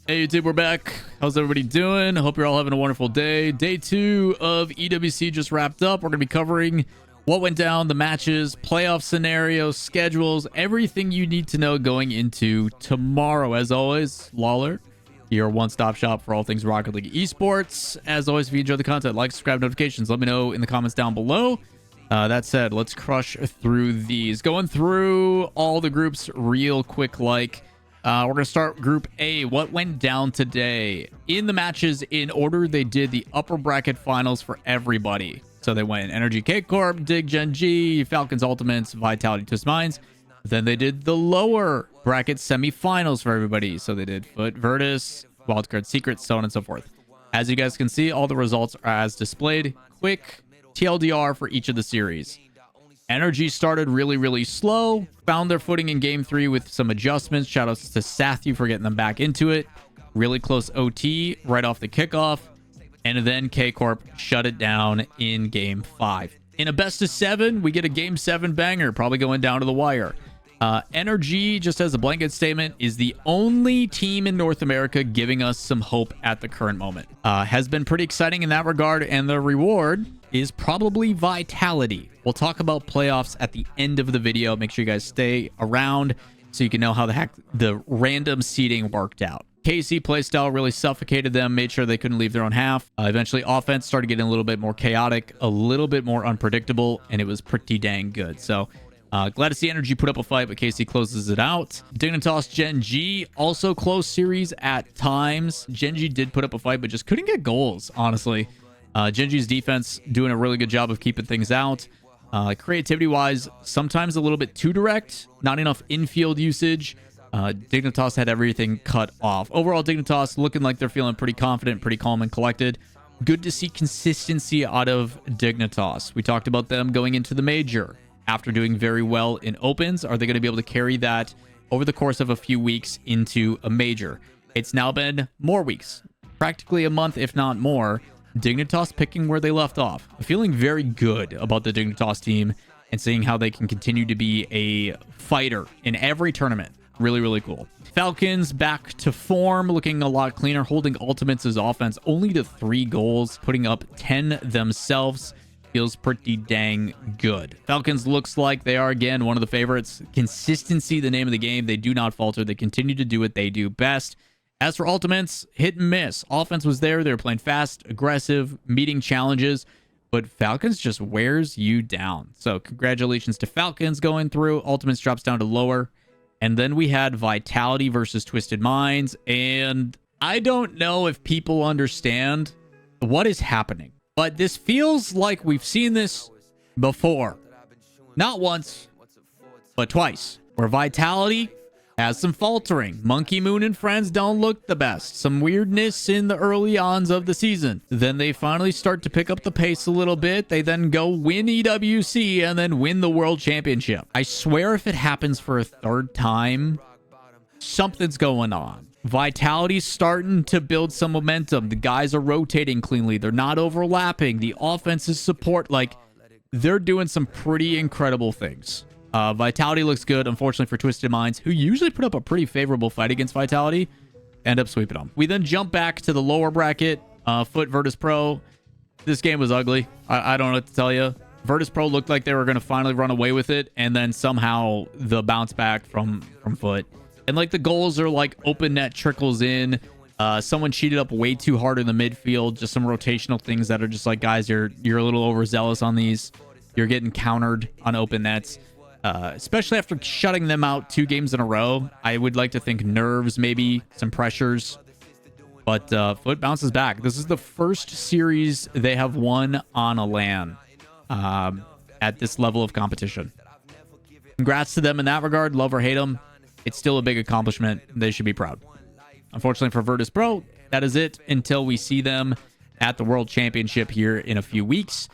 Hey YouTube, we're back. How's everybody doing? Hope you're all having a wonderful day. Day 2 of EWC just wrapped up. We're going to be covering what went down, the matches, playoff scenarios, schedules, everything you need to know going into tomorrow. As always, Lawler, your one-stop shop for all things Rocket League esports. As always, if you enjoy the content, like, subscribe, notifications, let me know in the comments down below. That said, let's crush through these. Going through all the groups real quick like. We're going to start Group A. What went down today? In the matches, in order, they did the upper bracket finals for everybody. So they went Energy K Corp, Dig Gen G, Falcons Ultimates, Vitality Twist Minds. Then they did the lower bracket semifinals for everybody. So they did Foot, Virtus, Wildcard Secrets, so on and so forth. As you guys can see, all the results are as displayed. Quick TLDR for each of the series. Energy started really slow, found their footing in game 3 with some adjustments. Shoutouts to Sathu for getting them back into it. Really close OT right off the kickoff. And then K-Corp shut it down in game 5. In a best of 7, we get a game 7 banger, probably going down to the wire. Energy, just as a blanket statement, is the only team in North America giving us some hope at the current moment. Has been pretty exciting in that regard, and the reward is probably Vitality. We'll talk about playoffs at the end of the video. Make sure you guys stay around so you can know how the heck the random seeding worked out. KC playstyle really suffocated them, made sure they couldn't leave their own half. Eventually, offense started getting a little bit more chaotic, a little bit more unpredictable, and it was pretty dang good. So, glad to see Energy put up a fight, but KC closes it out. Dignitas Gen G, also close series at times. Gen G did put up a fight, but just couldn't get goals, honestly. Gen G's defense doing a really good job of keeping things out. Creativity-wise, sometimes a little bit too direct, not enough infield usage. Dignitas had everything cut off. Overall, Dignitas looking like they're feeling pretty confident, pretty calm and collected. Good to see consistency out of Dignitas. We talked about them going into the major. After doing very well in opens, are they going to be able to carry that over the course of a few weeks into a major? It's now been more weeks, practically a month, if not more. Dignitas picking where they left off. Feeling very good about the Dignitas team and seeing how they can continue to be a fighter in every tournament. Really cool. Falcons back to form, looking a lot cleaner, holding ultimates as offense only to 3 goals, putting up 10 themselves. Feels pretty dang good. Falcons looks like they are, again, one of the favorites. Consistency, the name of the game. They do not falter. They continue to do what they do best. As for ultimates, hit and miss. Offense was there. They were playing fast, aggressive, meeting challenges, but Falcons just wears you down. So congratulations to Falcons going through. Ultimates drops down to lower. And then we had Vitality versus Twisted Minds. And I don't know if people understand what is happening, but this feels like we've seen this before. Not once, but twice. Where Vitality has some faltering. Monkey Moon and friends don't look the best. Some weirdness in the early ons of the season. Then they finally start to pick up the pace a little bit. They then go win EWC and then win the World Championship. I swear if it happens for a 3rd time, something's going on. Vitality's starting to build some momentum. The guys are rotating cleanly. They're not overlapping. The offense is support. Like, they're doing some pretty incredible things. Vitality looks good. Unfortunately for Twisted Minds, who usually put up a pretty favorable fight against Vitality, end up sweeping them. We then jump back to the lower bracket. Foot Virtus Pro. This game was ugly. I don't know what to tell you. Virtus Pro looked like they were going to finally run away with it, and then somehow the bounce back from Foot. And like the goals are like open net trickles in. Someone cheated up way too hard in the midfield. Just some rotational things that are just like, guys, you're a little overzealous on these. You're getting countered on open nets. Especially after shutting them out 2 games in a row. I would like to think nerves, maybe some pressures, but Foot bounces back. This is the first series they have won on a LAN at this level of competition. Congrats to them in that regard. Love or hate them, it's still a big accomplishment. They should be proud. Unfortunately for Virtus Pro, that is it until we see them at the World Championship here in a few weeks.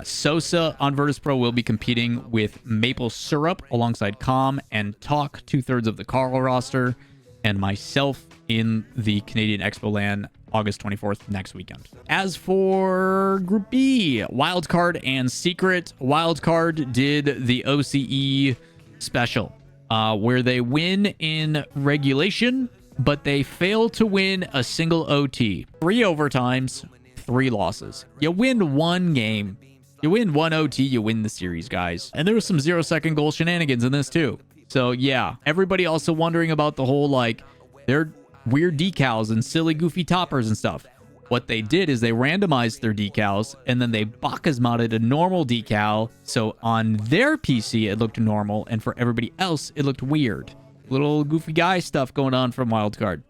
Sosa on Virtus Pro will be competing with Maple Syrup alongside Calm and Talk, 2/3 of the Carl roster, and myself in the Canadian Expo LAN August 24th next weekend. As for Group B, Wildcard and Secret. Wildcard did the OCE special, where they win in regulation but they failed to win a single OT. 3 overtimes, 3 losses. You win one game. You win one OT, you win the series, guys. And there was some 0-second goal shenanigans in this too. So yeah, everybody also wondering about the whole, like, their weird decals and silly goofy toppers and stuff. What they did is they randomized their decals and then they Bacchus modded a normal decal. So on their PC, it looked normal. And for everybody else, it looked weird. Little goofy guy stuff going on from Wildcard.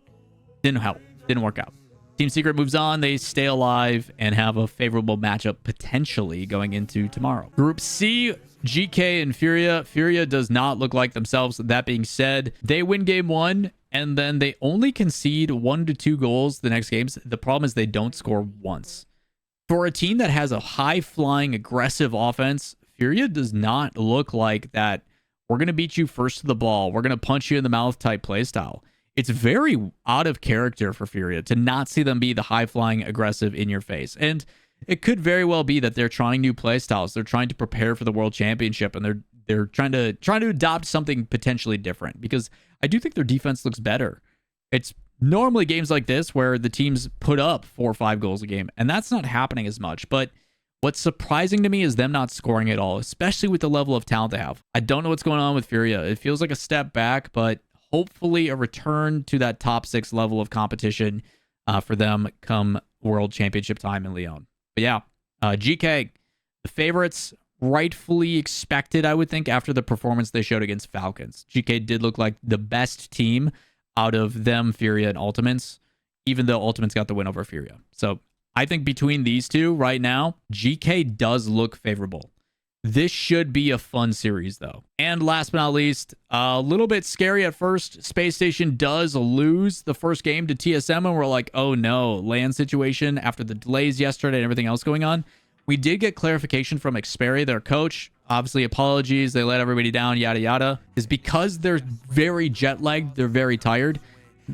Didn't help. Didn't work out. Team Secret moves on. They stay alive and have a favorable matchup potentially going into tomorrow. Group C, GK and Furia. Furia does not look like themselves. That being said, they win game 1 and then they only concede 1 to 2 goals the next games. The problem is they don't score once. For a team that has a high-flying, aggressive offense, Furia does not look like that. We're going to beat you first to the ball. We're going to punch you in the mouth type playstyle. It's very out of character for Furia to not see them be the high-flying, aggressive, in-your-face. And it could very well be that they're trying new playstyles. They're trying to prepare for the World Championship, and they're trying to adopt something potentially different, because I do think their defense looks better. It's normally games like this where the teams put up 4 or 5 goals a game, and that's not happening as much. But what's surprising to me is them not scoring at all, especially with the level of talent they have. I don't know what's going on with Furia. It feels like a step back, but hopefully a return to that top 6 level of competition for them come World Championship time in Lyon. But yeah, GK, the favorites, rightfully expected, I would think, after the performance they showed against Falcons. GK did look like the best team out of them, Furia, and Ultimates, even though Ultimates got the win over Furia. So I think between these two right now, GK does look favorable. This should be a fun series, though. And last but not least, a little bit scary at first. Space Station does lose the first game to TSM, and we're like, oh no, land situation after the delays yesterday and everything else going on. We did get clarification from Xperi, their coach. Obviously, apologies. They let everybody down, yada, yada. Is because they're very jet-lagged. They're very tired.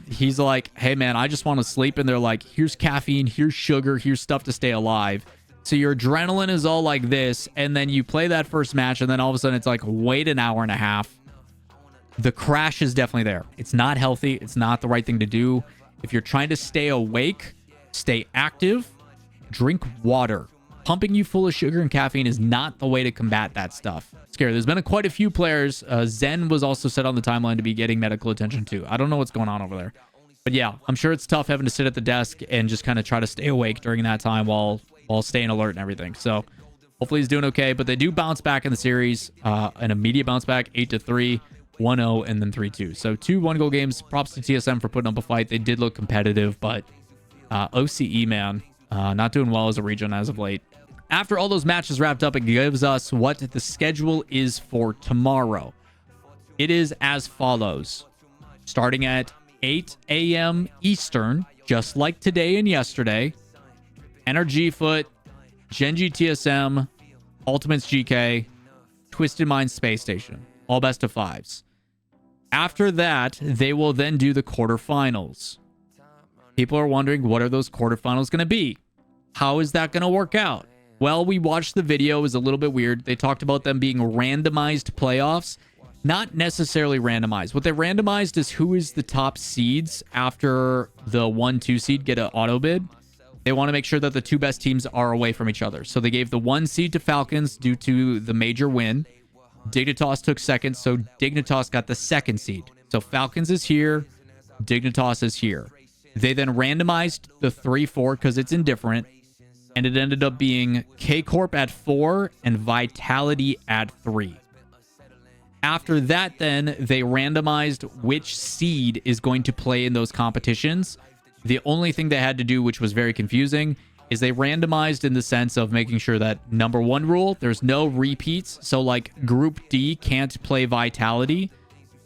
He's like, hey, man, I just want to sleep. And they're like, here's caffeine, here's sugar, here's stuff to stay alive. So your adrenaline is all like this. And then you play that first match. And then all of a sudden, it's like, wait an hour and a half. The crash is definitely there. It's not healthy. It's not the right thing to do. If you're trying to stay awake, stay active, drink water. Pumping you full of sugar and caffeine is not the way to combat that stuff. Scary. There's been quite a few players. Zen was also set on the timeline to be getting medical attention too. I don't know what's going on over there. But yeah, I'm sure it's tough having to sit at the desk and just kind of try to stay awake during that time while staying alert and everything. So hopefully he's doing okay. But they do bounce back in the series. An immediate bounce back, 8-3, 1-0, and then 3-2. So 2 1-goal games. Props to TSM for putting up a fight. They did look competitive, but OCE, man, not doing well as a region as of late. After all those matches wrapped up, it gives us what the schedule is for tomorrow. It is as follows. Starting at 8 a.m. Eastern, just like today and yesterday. Energy Foot, Genji TSM, Ultimates GK, Twisted Mind Space Station. All best of 5s. After that, they will then do the quarterfinals. People are wondering, what are those quarterfinals going to be? How is that going to work out? Well, we watched the video. It was a little bit weird. They talked about them being randomized playoffs. Not necessarily randomized. What they randomized is who is the top seeds after the 1-2 seed get an auto bid. They want to make sure that the 2 best teams are away from each other. So they gave the 1 seed to Falcons due to the major win. Dignitas took 2nd, so Dignitas got the 2nd seed. So Falcons is here. Dignitas is here. They then randomized the 3-4 because it's indifferent. And it ended up being K-Corp at 4 and Vitality at 3. After that, then, they randomized which seed is going to play in those competitions. The only thing they had to do, which was very confusing, is they randomized in the sense of making sure that, number 1 rule, there's no repeats. So, like, Group D can't play Vitality.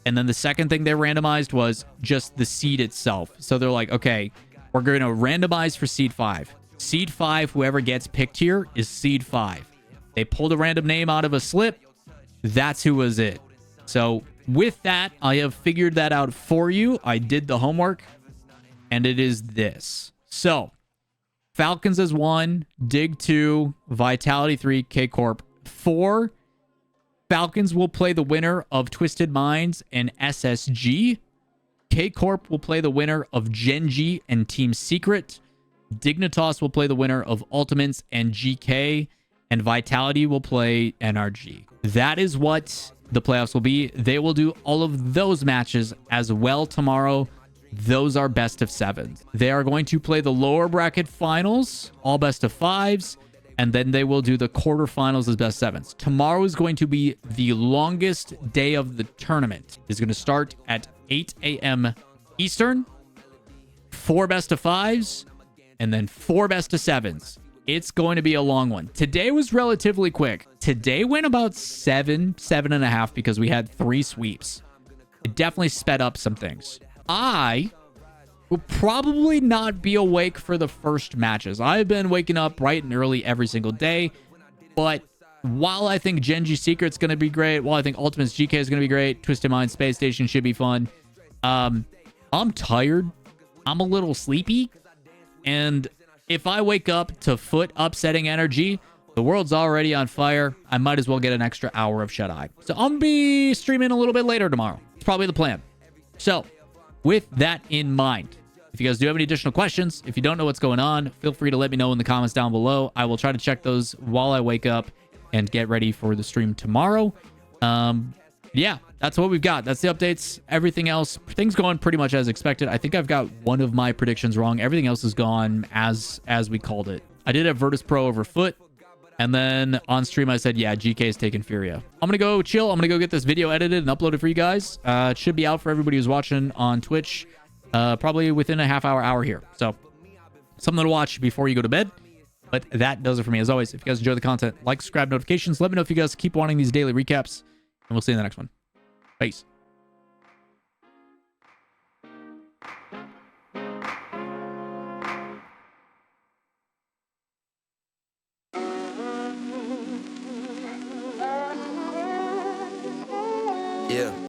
And then the second thing they randomized was just the seed itself. So they're like, okay, we're going to randomize for Seed 5. Seed 5, whoever gets picked here is Seed 5. They pulled a random name out of a slip. That's who was it. So with that, I have figured that out for you. I did the homework, and it is this. So Falcons is 1, Dig 2, Vitality 3, K-Corp 4. Falcons will play the winner of Twisted Minds and SSG. K Corp will play the winner of Genji and Team Secret. Dignitas will play the winner of Ultimates and GK. And Vitality will play NRG. That is what the playoffs will be. They will do all of those matches as well tomorrow. Those are best of sevens. They are going to play the lower bracket finals, all best of fives, and then they will do the quarterfinals as best sevens. Tomorrow is going to be the longest day of the tournament. It's going to start at 8 a.m. Eastern, 4 best of fives, and then 4 best of sevens. It's going to be a long one. Today was relatively quick. Today went about 7.5 because we had 3 sweeps. It definitely sped up some things. I will probably not be awake for the first matches. I've been waking up bright and early every single day. But while I think Genji Secret's going to be great, while I think Ultimates GK is going to be great, Twisted Mind Space Station should be fun. I'm tired. I'm a little sleepy. And if I wake up to Foot upsetting energy, the world's already on fire. I might as well get an extra hour of shut-eye. So I'm going to be streaming a little bit later tomorrow. It's probably the plan. So with that in mind, if you guys do have any additional questions, if you don't know what's going on, feel free to let me know in the comments down below. I will try to check those while I wake up and get ready for the stream tomorrow. Yeah, that's what we've got. That's the updates. Everything else, things going pretty much as expected. I think I've got one of my predictions wrong. Everything else is gone as we called it. I did have Virtus Pro over Foot. And then on stream, I said, yeah, GK is taking Furia. I'm going to go chill. I'm going to go get this video edited and uploaded for you guys. It should be out for everybody who's watching on Twitch probably within a half hour here. So something to watch before you go to bed. But that does it for me. As always, if you guys enjoy the content, like, subscribe, notifications. Let me know if you guys keep wanting these daily recaps. And we'll see you in the next one. Peace. Yeah.